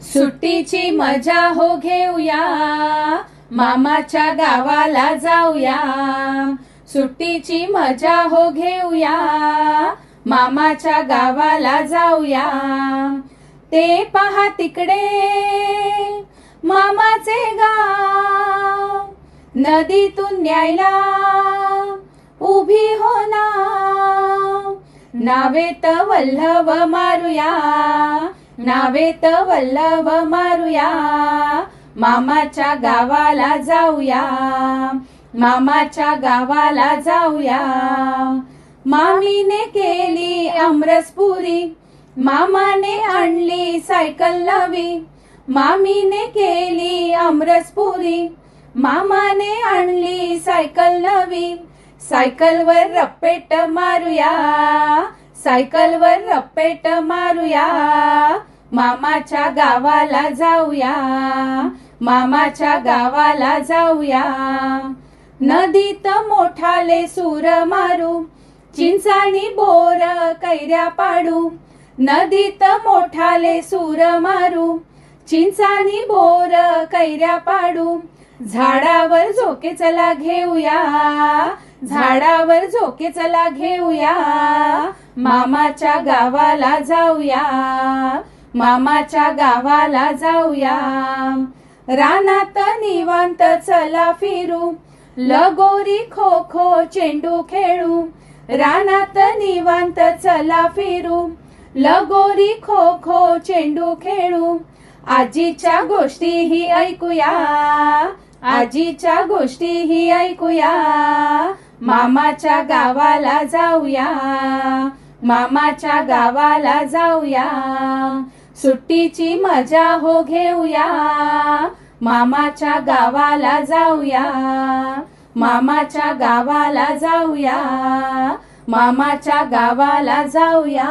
सुट्टीची मजा हो घेऊया, मामाच्या गावाला जाऊया. सुट्टीची मजा हो घेऊया, मामाच्या गावाला जाऊया. ते पहा तिकडे मामाचे गाव, नदीतून न्यायला उभी हो नाव. नावेत वल्हव मारूया, नावेत वल्लभ मारूया. मामाच्या गावाला जाऊया, मामाच्या गावाला जाऊया. मामीने केली आमरसपुरी, मामाने आणली सायकल नवी. मामीने केली आमरसपुरी, मामाने आणली सायकल नवी. सायकलवर रप्पेट मारूया, सायकलवर रप्पेट मारूया. मामाच्या गावाला जाऊया, मामाच्या गावाला जाऊया. नदीत मोठाले सूर मारू, चिंचाणी बोर कैऱ्या पाडू. नदीत मोठाले सूर मारू, चिंचाणी बोर कैऱ्या पाडू. झाडावर झोके चला घेऊया, झाडावर झोके चला घेऊया. मामाच्या गावाला जाऊया, मामाच्या गावाला जाऊया. रानात निवांत चला फिरू, लगोरी खो खो चेंडू खेळू. रानात निवांत चला फिरू, लगोरी खो खो चेंडू खेळू. आजीच्या गोष्टीही ऐकूया, आजीच्या गोष्टीही ऐकूया. मामाच्या गावाला जाऊया, मामाच्या गावाला जाऊया. सुट्टीची मजा हो घेऊया, मामाच्या गावाला जाऊया. मामाच्या गावाला जाऊया, मामाच्या गावाला जाऊया.